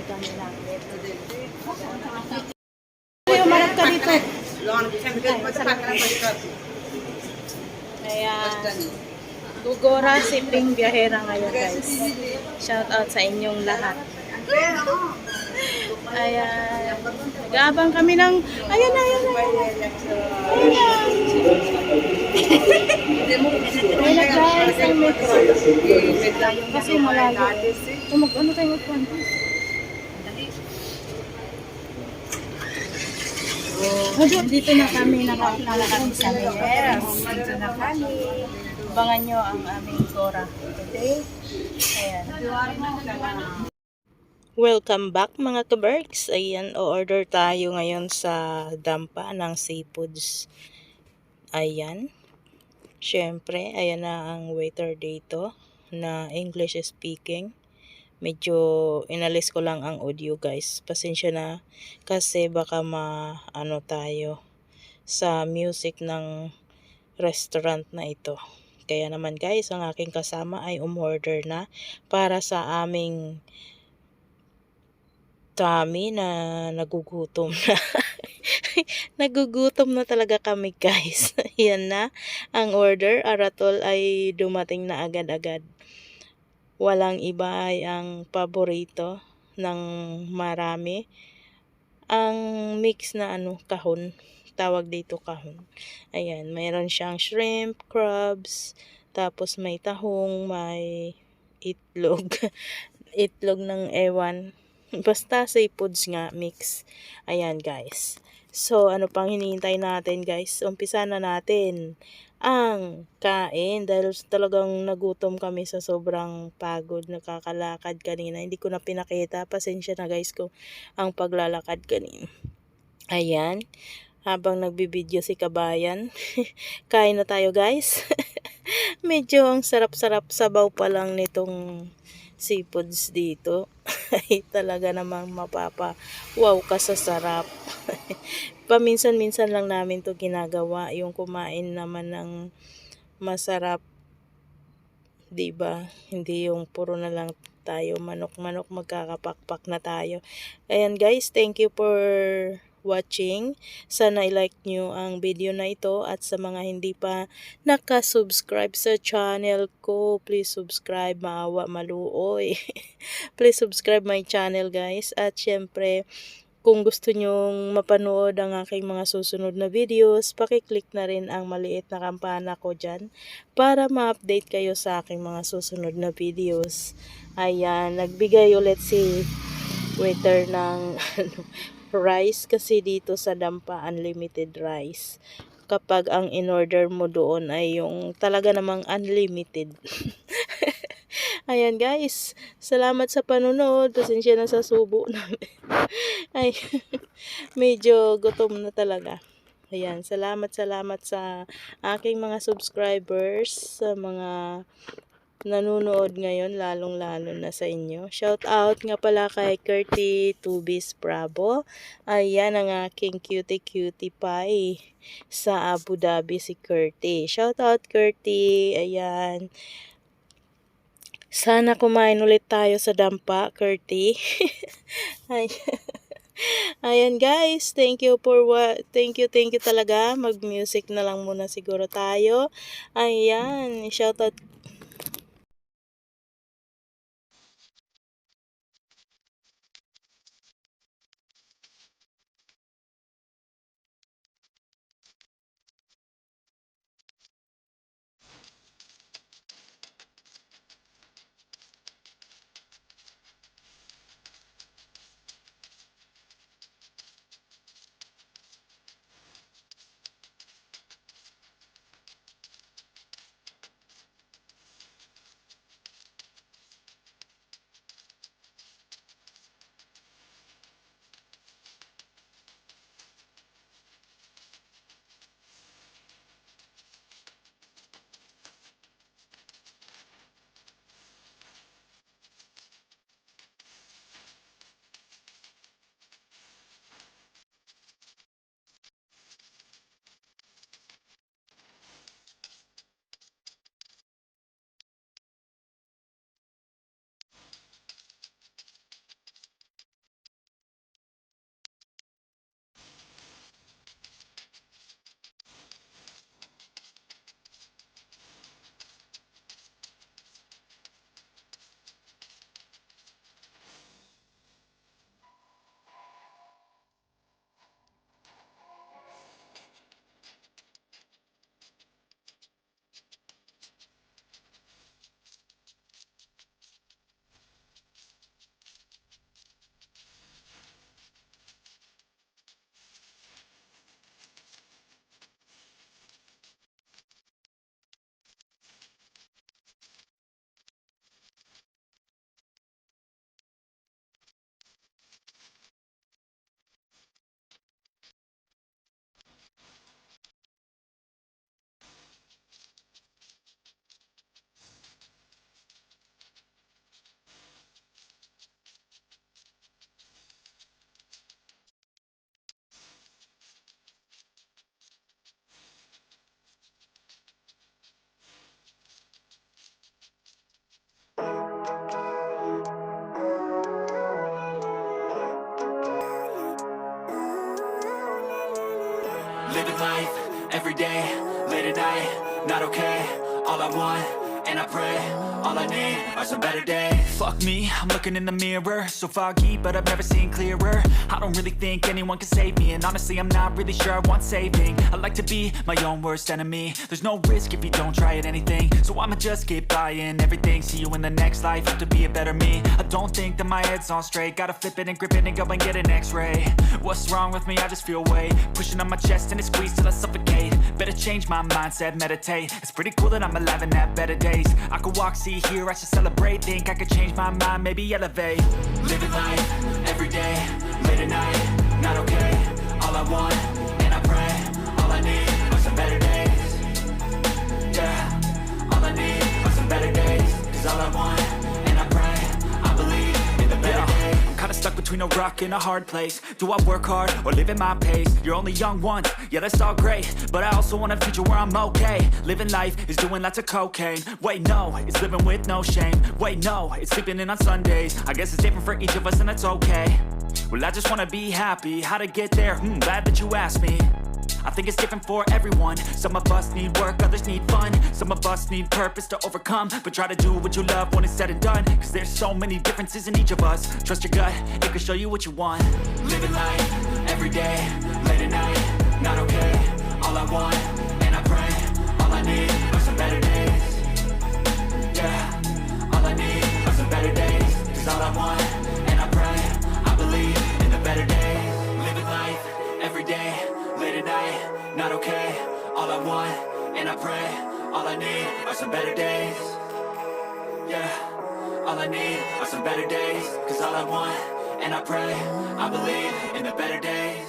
kami langit. Ay, umarap ka dito. Ayan. Gugora si Ping Biyahera ngayon, guys. Shout out sa inyong lahat. Ayan. Nag-aabang kami ng... Ayan. Ayan guys, ang metro. Kasi malayo. Ano tayo magpunta? Dito na kami nakakalakan sa yes. Dito na kami. Abangan nyo ang aming Gora today. Ayan. Welcome back mga kaberks. Ayan, o-order tayo ngayon sa dampa ng seafoods. Ayan. Siyempre, ayan na ang waiter dito na English speaking. Medyo inalis ko lang ang audio guys. Pasensya na kasi baka ano tayo sa music ng restaurant na ito. Kaya naman guys, ang aking kasama ay umorder na para sa aming tummy na nagugutom na. Nagugutom na talaga kami guys. Yan na ang order. Aratol ay dumating na agad-agad. Walang iba ay ang paborito ng marami. Ang mix na kahon. Tawag dito kahon. Ayan, mayroon siyang shrimp, crabs, tapos may tahong, may itlog. Itlog ng ewan. Basta seafoods nga, mix. Ayan guys. So, ano pang hinihintay natin guys? Umpisa na natin ang kain dahil talagang nagutom kami sa sobrang pagod. Nakakalakad kanina. Hindi ko na pinakita. Pasensya na guys ko ang paglalakad kanina. Ayan. Habang nagbibideo si Kabayan. Kain na tayo guys. Medyo ang sarap-sarap sabaw pa lang nitong seafoods dito. Ay talaga namang wow ka sa sarap. Paminsan-minsan lang namin to ginagawa, yung kumain naman ng masarap, 'di ba? Hindi yung puro na lang tayo manok-manok, magkakapakpak na tayo. Ayan guys, thank you for watching. Sana i-like nyo ang video na ito at sa mga hindi pa nakasubscribe sa channel ko, please subscribe, maawa maluoy. Please subscribe my channel guys at syempre kung gusto nyong mapanood ang aking mga susunod na videos, pakiclick na rin ang maliit na kampana ko dyan para ma-update kayo sa aking mga susunod na videos. Ayan, nagbigay ulit si waiter ng rice kasi dito sa dampa unlimited rice. Kapag ang in-order mo doon ay yung talaga namang unlimited. Ayan guys, salamat sa panonood. Pasensya na sa subo namin. Ay, medyo gutom na talaga. Ayan, salamat sa aking mga subscribers, sa mga nanonood ngayon, lalong-lalo na sa inyo. Shout out nga pala kay Curty Tubis Bravo. Ayan ang aking cutie pie sa Abu Dhabi si Curty. Shout out Curty. Ayan. Sana kumain ulit tayo sa dampa, Curty. Ayan guys, thank you talaga. Mag-music na lang muna siguro tayo. Ayan, shout out. Living life, everyday, late at night, not okay. All I want, and I pray, all I need are some better days. Fuck me, I'm looking in the mirror, so foggy, but I've never seen clearer. I don't really think anyone can save me, and honestly I'm not really sure I want saving. I like to be my own worst enemy. There's no risk if you don't try at anything, so I'ma just keep buying everything. See you in the next life, have to be a better me. I don't think that my head's on straight, gotta flip it and grip it and go and get an x-ray. What's wrong with me? I just feel weight pushing on my chest and it squeezes till I suffocate. Better change my mindset, meditate. It's pretty cool that I'm alive and have better days. I could walk, see, hear, I should celebrate. Think I could change my mind, maybe elevate. Living life, everyday, late at night, not okay. All I want, and I pray, all I need are some better days. Yeah, all I need are some better days. Cause all I want, and I pray, I believe in the better days. I'm kinda stuck between a rock and a hard place. Do I work hard or live at my pace? You're only young once, yeah that's all great, but I also want a future where I'm okay. Living life is doing lots of cocaine. Wait no, it's living with no shame. Wait no, it's sleeping in on Sundays. I guess it's different for each of us and that's okay. Well I just wanna be happy, how to get there? Glad that you asked me. I think it's different for everyone. Some of us need work, others need fun. Some of us need purpose to overcome. But try to do what you love when it's said and done. Cause there's so many differences in each of us. Trust your gut, it can show you what you want. Living life, everyday, late at night, not okay. All I want, and I pray, all I need are some better days. Yeah, all I need are some better days. Cause all I want, and I pray, I believe in the better days. Living life, everyday, late at night, not okay. All I want, and I pray, all I need are some better days. Yeah, all I need are some better days. Cause all I want, and I pray, I believe in the better days.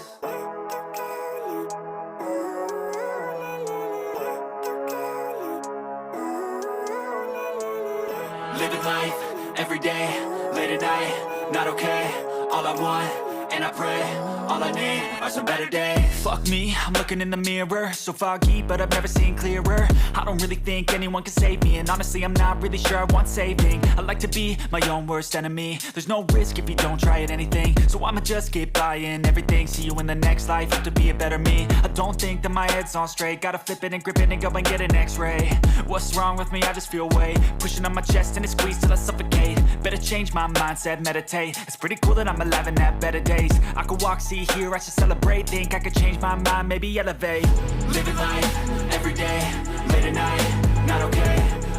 Living life, everyday, late at night, not okay. All I want, and I pray, all I need are some better days. Fuck me, I'm looking in the mirror, so foggy, but I've never seen clearer. I don't really think anyone can save me, and honestly I'm not really sure I want saving. I like to be my own worst enemy. There's no risk if you don't try at anything, so I'ma just keep buying everything. See you in the next life, have to be a better me. I don't think that my head's on straight, gotta flip it and grip it and go and get an x-ray. What's wrong with me? I just feel weight pushing on my chest and it squeezes till I suffocate. Better change my mindset, meditate. It's pretty cool that I'm alive and have better days. I could walk, see, hear, I should celebrate. Think I could change my mind, maybe elevate. Living life, everyday, late at night, not okay.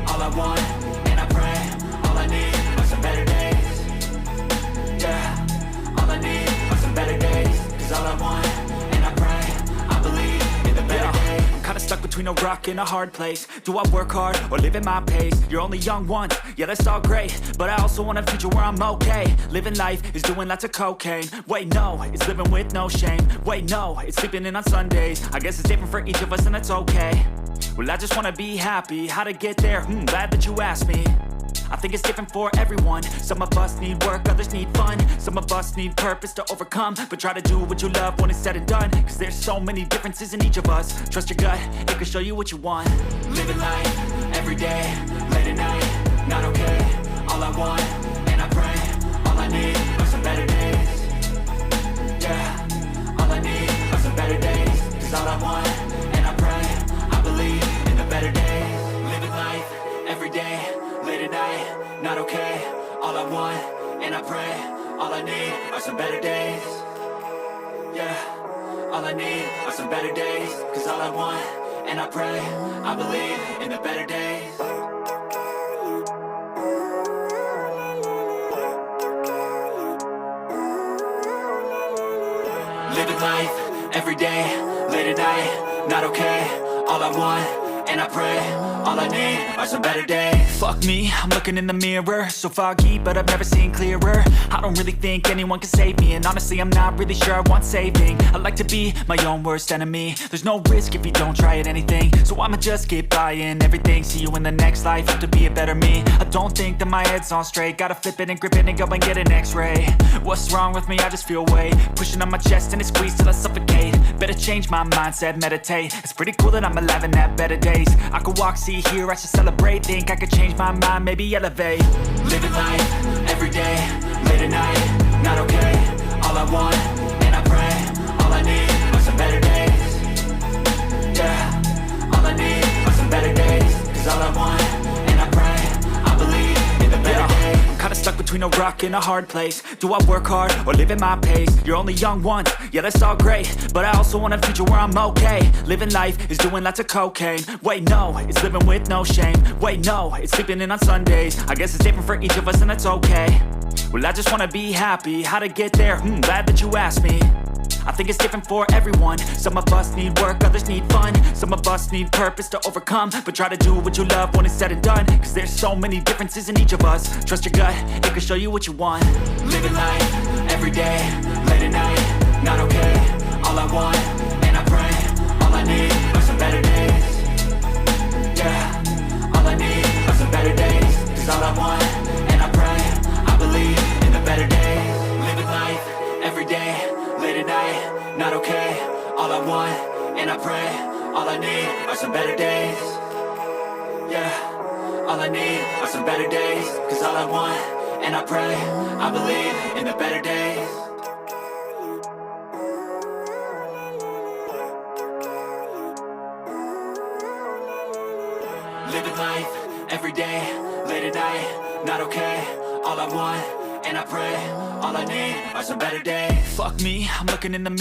All I want, and I pray, all I need are some better days. Yeah, all I need are some better days. Cause all I want, and I pray, I believe in the better days. I'm kinda stuck between a rock and a hard place. Do I work hard or live at my pace? You're only young once, yeah that's all great, but I also want a future where I'm okay. Living life is doing lots of cocaine. Wait no, it's living with no shame. Wait no, it's sleeping in on Sundays. I guess it's different for each of us and that's okay. Well I just wanna be happy, how to get there? Glad that you asked me. I think it's different for everyone. Some of us need work, others need fun. Some of us need purpose to overcome. But try to do what you love when it's said and done. Cause there's so many differences in each of us. Trust your gut, it can show you what you want. Living life, everyday, late at night, not okay. All I want, and I pray, all I need are some better days. Yeah, all I need are some better days. Cause all I want, and I pray, I believe in the better days. Living life, everyday, late at night, not okay. All I want, and I pray, all I need are some better days. Yeah, all I need are some better days. Cause all I want, and I pray, I believe in the better days. Living life, everyday, late at night, not okay. All I want, and I pray, all I need are some better days. Fuck me, I'm looking in the mirror, so foggy, but I've never seen clearer. I don't really think anyone can save me, and honestly I'm not really sure I want saving. I like to be my own worst enemy. There's no risk if you don't try at anything, so I'ma just keep buying everything. See you in the next life, have to be a better me. I don't think that my head's on straight, gotta flip it and grip it and go and get an x-ray. What's wrong with me? I just feel weight pushing on my chest and it squeezes till I suffocate. Better change my mindset, meditate. It's pretty cool that I'm alive and have better days. I could walk, see, hear, I should celebrate. Think I could change my mind, maybe elevate. Living life, everyday, late at night, not okay. All I want, and I pray, all I need are some better days. rock in a hard place. Do I work hard or live at my pace? You're only young once, yeah that's all great, but I also want a future where I'm okay. Living life is doing lots of cocaine. Wait no, it's living with no shame. Wait no, it's sleeping in on Sundays. I guess it's different for each of us and that's okay. Well I just wanna be happy, how to get there? Glad that you asked me. I think it's different for everyone. Some of us need work, others need fun. Some of us need purpose to overcome. But try to do what you love when it's said and done, cause there's so many differences in each of us. Trust your gut, it can show you what you want. Living life, everyday, late at night, not okay. All I want, and I pray, all I need are some better days. Yeah, all I need are some better days. Cause all I want, and I pray, I believe in the better days. Living life, everyday, late at night, not okay. All I want, and I pray, all I need are some better days. Yeah, all I need are some better days. Cause all I want, and I pray, I believe in the better days. Living life, everyday, late at night, not okay. All I want, and I pray, all I need are some better days. Fuck me, I'm looking in the mirror.